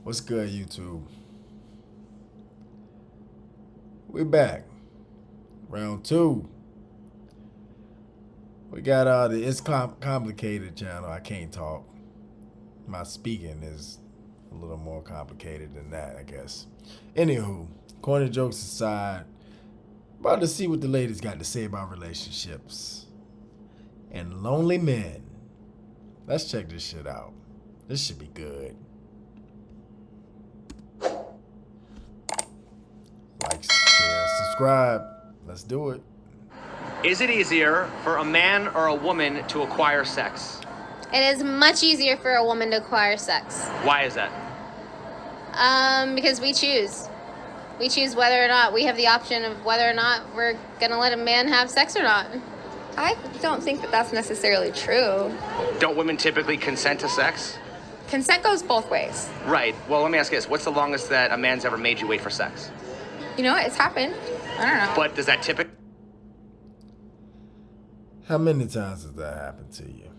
What's good, YouTube? We back. Round two. We got the It's Complicated channel. I can't talk. My speaking is a little more complicated than that, I guess. Anywho, corny jokes aside, about to see what the ladies got to say about relationships and lonely men. Let's check this shit out. This should be good. Like, share, subscribe. Let's do it. Is it easier for a man or a woman to acquire sex? It is much easier for a woman to acquire sex. Why is that? Because we choose. We choose whether or not we have the option of whether or not we're gonna let a man have sex or not. I don't think that that's necessarily true. Don't women typically consent to sex? Consent goes both ways. Right. Well, let me ask you this. What's the longest that a man's ever made you wait for sex? You know what? It's happened. I don't know. But does that typically... How many times has that happened to you?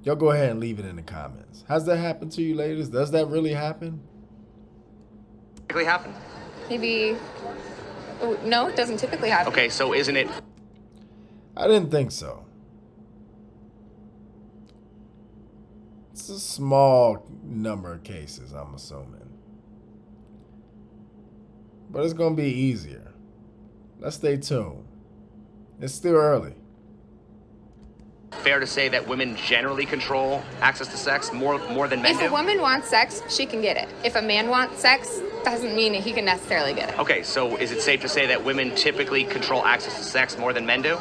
Y'all go ahead and leave it in the comments. Has that happened to you, ladies? Does that really happen? happen? Maybe... Oh, no, it doesn't typically happen. Okay, so isn't it... I didn't think so. It's a small number of cases, I'm assuming. But it's going to be easier. Let's stay tuned. It's still early. fair to say that women generally control access to sex more than men If do? a woman wants sex, she can get it. If a man wants sex, doesn't mean that he can necessarily get it. Okay, so is it safe to say that women typically control access to sex more than men do?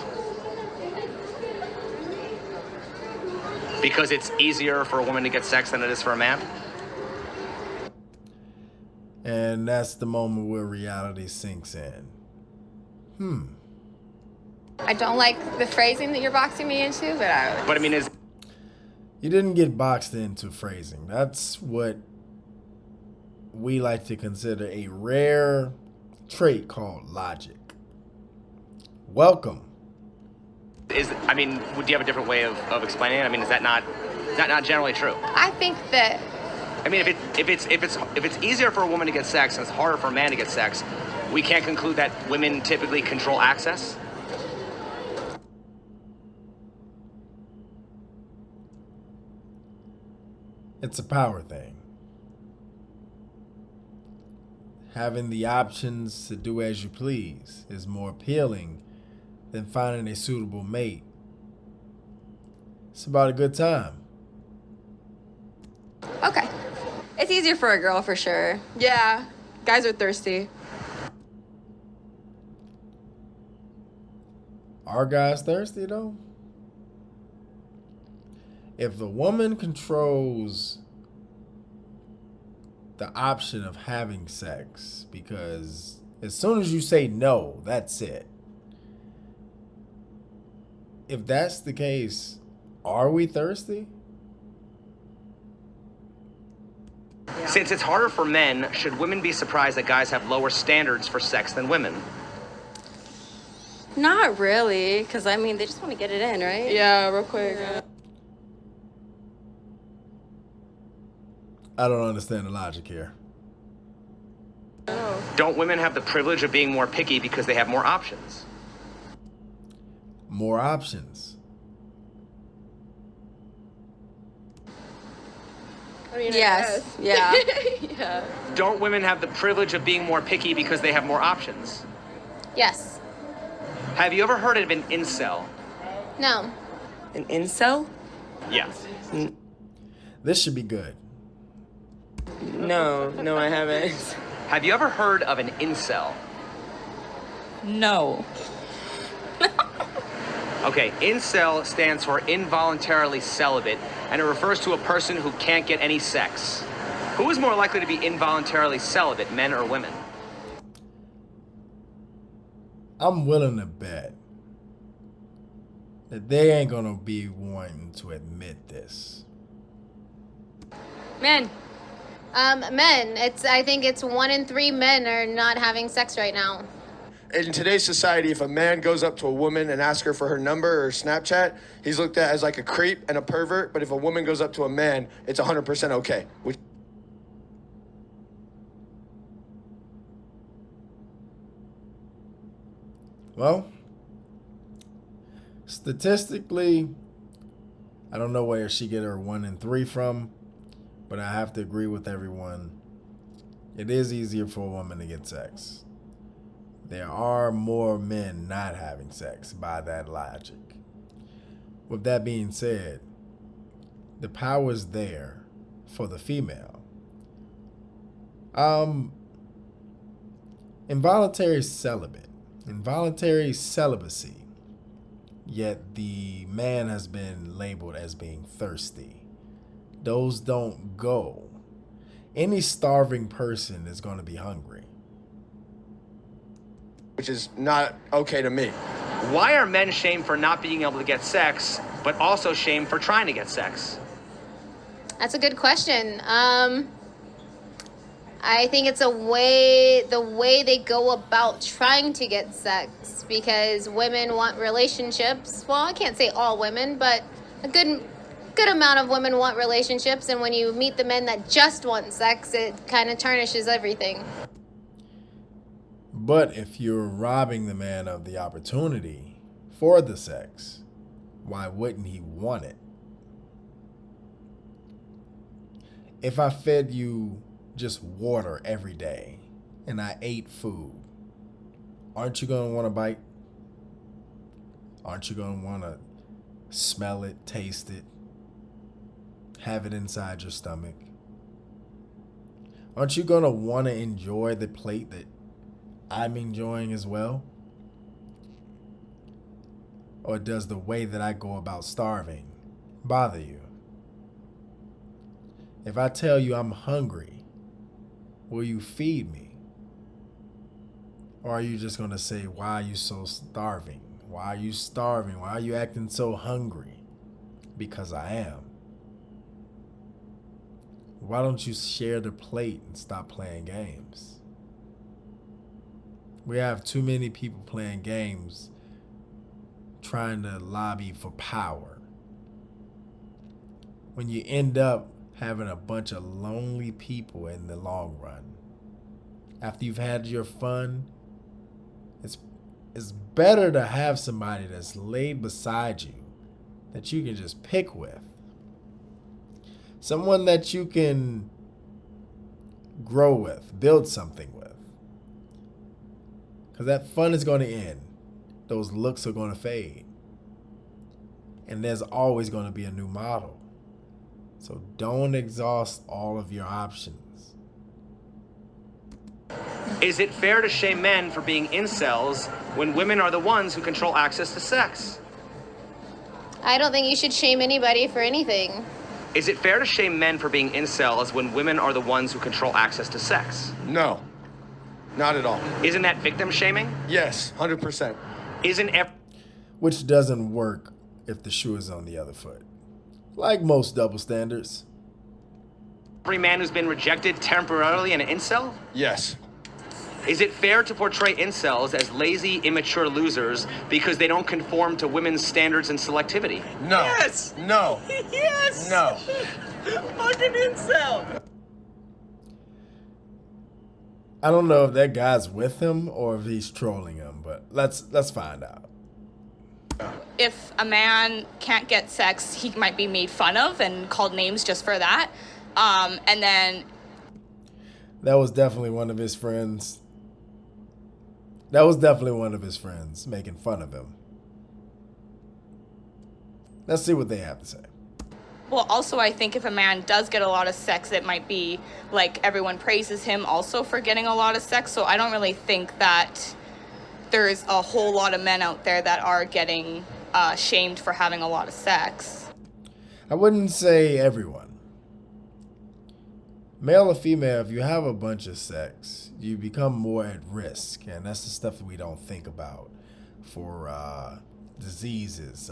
Because it's easier for a woman to get sex than it is for a man? And that's the moment where reality sinks in. I don't like the phrasing that you're boxing me into, but But I mean, is... You didn't get boxed into phrasing. That's what we like to consider a rare trait called logic. Welcome. I mean, do you have a different way of explaining it? I mean, is that not generally true? I think that I mean, if it's easier for a woman to get sex and it's harder for a man to get sex, we can't conclude that women typically control access? It's a power thing. Having the options to do as you please is more appealing than finding a suitable mate. It's about a good time. okay. It's easier for a girl for sure. Yeah, guys are thirsty. Are guys thirsty though? If the woman controls the option of having sex, because as soon as you say no, that's it. If that's the case, are we thirsty? Since it's harder for men, should women be surprised that guys have lower standards for sex than women? Not really, because I mean, they just want to get it in, right? Yeah, real quick. I don't understand the logic here. Don't women have the privilege of being more picky because they have more options? More options. I mean, Yes. I Yeah. guess. Yeah. Don't women have the privilege of being more picky because they have more options? Yes. Have you ever heard of an incel? No. An incel? Yeah. This should be good. No, I haven't. Have you ever heard of an incel? No. Okay, incel stands for involuntarily celibate, and it refers to a person who can't get any sex. Who is more likely to be involuntarily celibate, men or women? I'm willing to bet that they ain't gonna be wanting to admit this. Men. Men. I think it's 1 in 3 men are not having sex right now. In today's society, if a man goes up to a woman and asks her for her number or Snapchat, he's looked at as like a creep and a pervert. But if a woman goes up to a man, it's 100% okay. Well, statistically, I don't know where she get her 1 and 3 from, but I have to agree with everyone. It is easier for a woman to get sex. There are more men not having sex by that logic. With that being said, the power is there for the female. Involuntary celibacy, yet the man has been labeled as being thirsty. Those don't go. Any starving person is going to be hungry. Which is not okay to me. Why are men shamed for not being able to get sex, but also shamed for trying to get sex? That's a good question. I think it's the way they go about trying to get sex, because women want relationships. Well, I can't say all women, but a good amount of women want relationships, and when you meet the men that just want sex, it kind of tarnishes everything. But if you're robbing the man of the opportunity for the sex, why wouldn't he want it? If I fed you just water every day and I ate food, aren't you going to want to bite? Aren't you going to want to smell it, taste it, have it inside your stomach? Aren't you going to want to enjoy the plate that I'm enjoying as well? Or does the way that I go about starving bother you? If I tell you I'm hungry, will you feed me? Or are you just going to say, why are you so starving? Why are you starving? Why are you acting so hungry? Because I am. Why don't you share the plate and stop playing games? We have too many people playing games trying to lobby for power, when you end up having a bunch of lonely people in the long run. After you've had your fun, it's better to have somebody that's laid beside you that you can just pick with. Someone that you can grow with, build something with. Because that fun is going to end. Those looks are going to fade. And there's always going to be a new model. So don't exhaust all of your options. Is it fair to shame men for being incels when women are the ones who control access to sex? I don't think you should shame anybody for anything. Is it fair to shame men for being incels when women are the ones who control access to sex? No, not at all. Isn't that victim shaming? Yes, 100%. Which doesn't work if the shoe is on the other foot. Like most double standards. Every man who's been rejected temporarily an incel? Yes. Is it fair to portray incels as lazy, immature losers because they don't conform to women's standards and selectivity? No. Yes! No. Yes! No. Fucking incel! I don't know if that guy's with him or if he's trolling him, but let's find out. If a man can't get sex, he might be made fun of and called names just for that. And then... That was definitely one of his friends. That was definitely one of his friends making fun of him. Let's see what they have to say. Well, also, I think if a man does get a lot of sex, it might be like everyone praises him also for getting a lot of sex. So I don't really think that there's a whole lot of men out there that are getting shamed for having a lot of sex. I wouldn't say everyone. Male or female, if you have a bunch of sex, you become more at risk. And that's the stuff that we don't think about for diseases,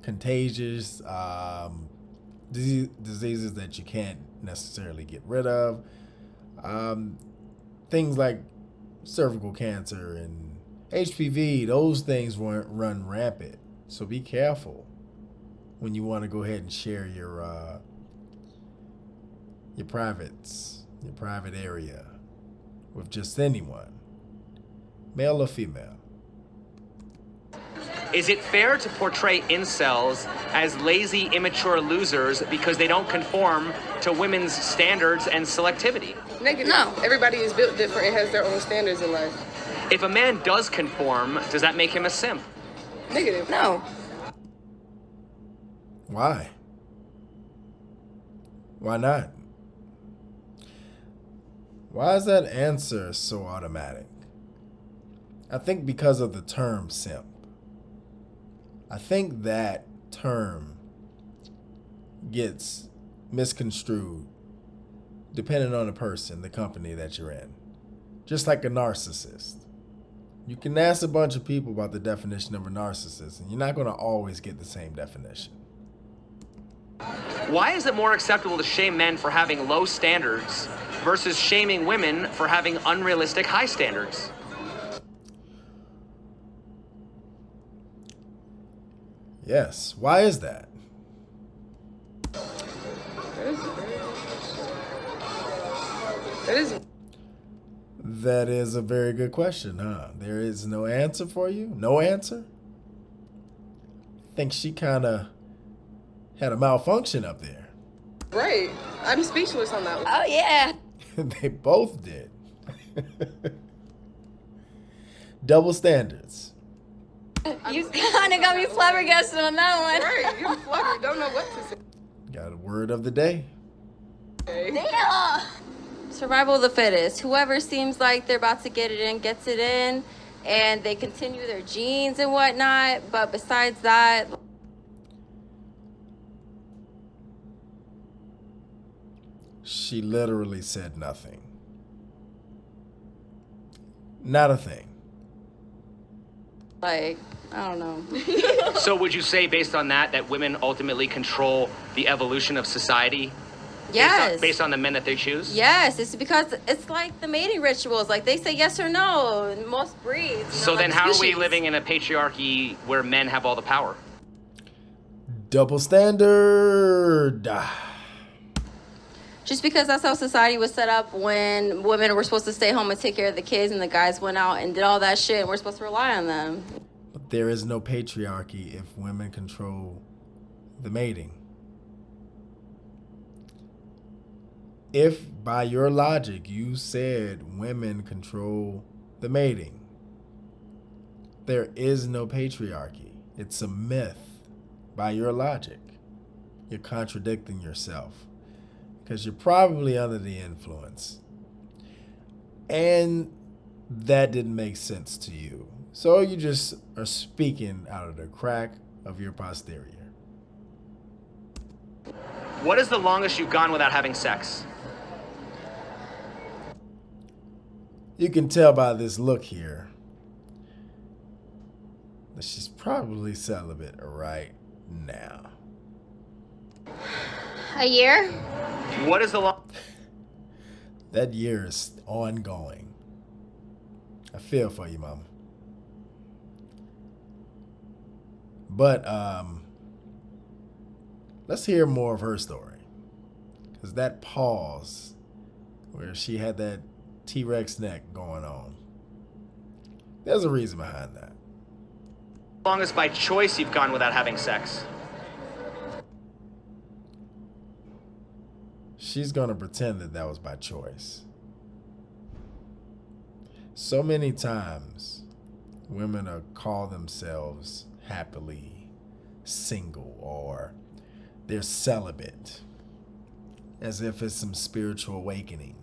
contagious diseases that you can't necessarily get rid of. Things like cervical cancer and HPV, those things run rampant. So be careful when you want to go ahead and share your private area with just anyone, male or female. Is it fair to portray incels as lazy, immature losers because they don't conform to women's standards and selectivity? Negative. No. Everybody is built different and has their own standards in life. If a man does conform, does that make him a simp? Negative. No. Why? Why not? Why is that answer so automatic? I think because of the term simp. I think that term gets misconstrued depending on the person, the company that you're in. Just like a narcissist. You can ask a bunch of people about the definition of a narcissist, and you're not going to always get the same definition. Why is it more acceptable to shame men for having low standards versus shaming women for having unrealistic high standards? Yes. Why is that? That is a very good question, huh? There is no answer for you? No answer? I think she kind of had a malfunction up there. Right. I'm speechless on that one. Oh, yeah. They both did. Double standards. You kind of got me flabbergasted on that one. Right. You're fluttered. Don't know what to say. Got a word of the day. Damn. Survival of the fittest. Whoever seems like they're about to get it in, gets it in, and they continue their genes and whatnot. But besides that, She literally said nothing. Not a thing. like, I don't know. So would you say, based on that, that women ultimately control the evolution of society? Yes. Based on the men that they choose? Yes, it's because it's like the mating rituals. Like they say yes or no in most breeds. you know, So like then how are we species. living in a patriarchy where men have all the power? Double standard. Just because that's how society was set up when women were supposed to stay home and take care of the kids and the guys went out and did all that shit and we're supposed to rely on them. But there is no patriarchy if women control the mating. If by your logic you said women control the mating, there is no patriarchy. It's a myth by your logic. You're contradicting yourself because you're probably under the influence. And that didn't make sense to you. So you just are speaking out of the crack of your posterior. What is the longest you've gone without having sex? You can tell by this look here that she's probably celibate right now. A year? What is the long... That year is ongoing. I feel for you, Mama. But let's hear more of her story. Because that pause where she had that T-Rex neck going on, there's a reason behind that. longest by choice you've gone without having sex? She's going to pretend that that was by choice. So many times, women call themselves happily single or they're celibate, as if it's some spiritual awakening.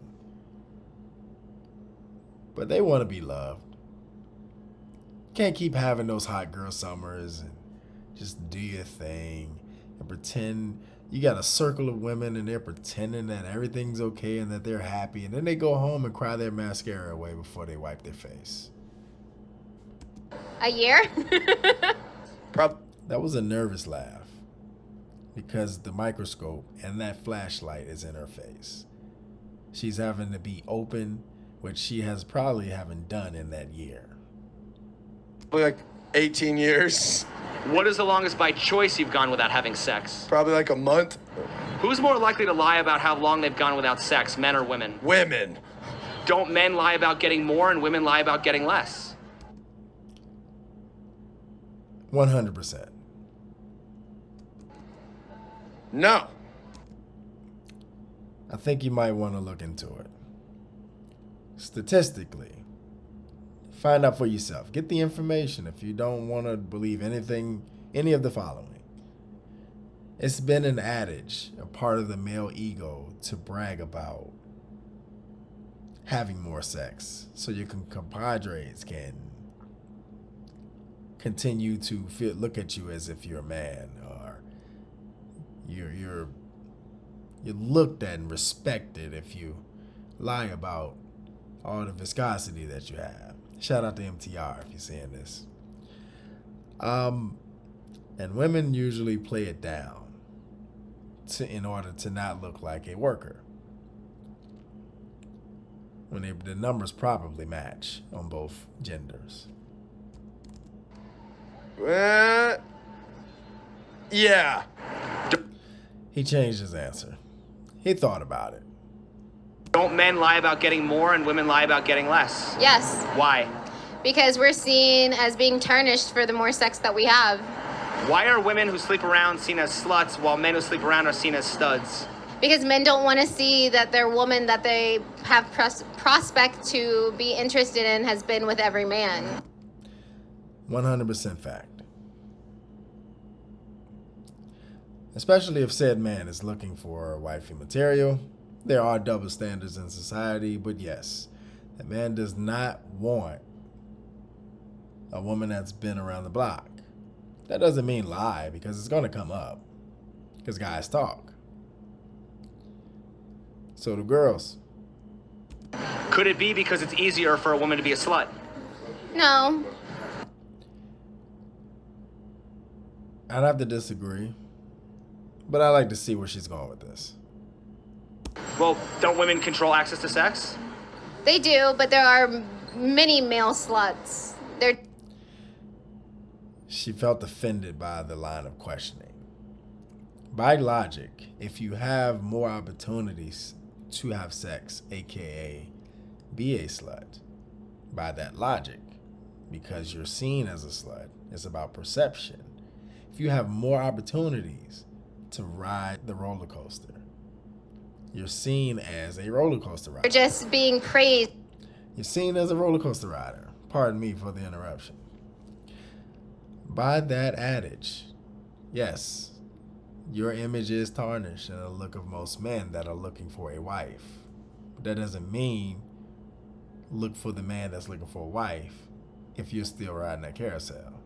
But they want to be loved. Can't keep having those hot girl summers and just do your thing and pretend you got a circle of women and they're pretending that everything's okay and that they're happy, and then they go home and cry their mascara away before they wipe their face. A year? That was a nervous laugh because the microscope and that flashlight is in her face. She's having to be open, which she has probably haven't done in that year. Probably like 18 years. What is the longest by choice you've gone without having sex? Probably like a month. Who's more likely to lie about how long they've gone without sex, men or women? Women. Don't men lie about getting more and women lie about getting less? 100%. No. I think you might want to look into it. Statistically, find out for yourself. Get the information if you don't want to believe any of the following. It's been an adage, a part of the male ego, to brag about having more sex so your compadres can continue to look at you as if you're a man, or you're looked at and respected if you lie about all the viscosity that you have. Shout out to MTR if you're seeing this. And women usually play it down in order to not look like a worker, when the numbers probably match on both genders. Yeah. He changed his answer. He thought about it. Don't men lie about getting more and women lie about getting less? Yes, Why? because we're seen as being tarnished for the more sex that we have. Why are women who sleep around seen as sluts while men who sleep around are seen as studs? Because men don't want to see that their woman that they have prospect to be interested in has been with every man. 100% fact. Especially if said man is looking for wifey material. There are double standards in society, but yes, a man does not want a woman that's been around the block. That doesn't mean lie, because it's going to come up, because guys talk. So do girls. Could it be because it's easier for a woman to be a slut? No, I'd have to disagree, but I like to see where she's going with this. Well, don't women control access to sex? they do, but there are many male sluts. They're She felt offended by the line of questioning. By logic, if you have more opportunities to have sex, aka be a slut, by that logic, because you're seen as a slut, it's about perception. If you have more opportunities to ride the roller coaster, you're seen as a roller coaster rider. just being praised. You're seen as a roller coaster rider. Pardon me for the interruption. By that adage, yes, your image is tarnished in the look of most men that are looking for a wife. But that doesn't mean look for the man that's looking for a wife if you're still riding that carousel.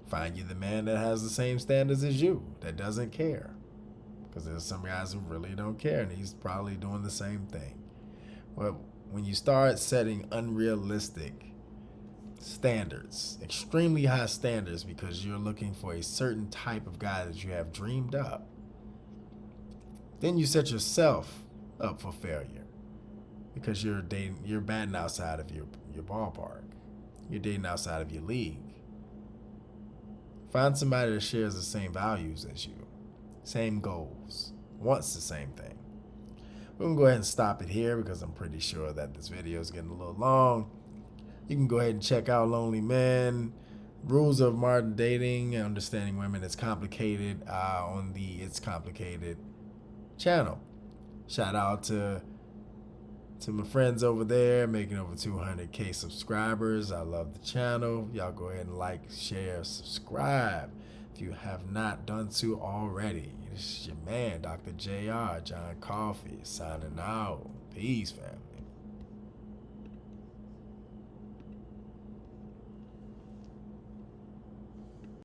Find you the man that has the same standards as you, that doesn't care. Because there's some guys who really don't care, and he's probably doing the same thing. But when you start setting unrealistic standards, extremely high standards, because you're looking for a certain type of guy that you have dreamed up, then you set yourself up for failure, because you're batting outside of your ballpark. You're dating outside of your league. Find somebody that shares the same values as you, same goals, wants the same thing. We're gonna go ahead and stop it here, because I'm pretty sure that this video is getting a little long. You can go ahead and check out Lonely Men, Rules of Modern Dating, and Understanding Women. It's Complicated on the It's Complicated channel. Shout out to my friends over there, making over 200K subscribers. I love the channel. Y'all go ahead and like, share, subscribe if you have not done so already. This is your man, Dr. JR, John Coffey, signing out. Peace, family.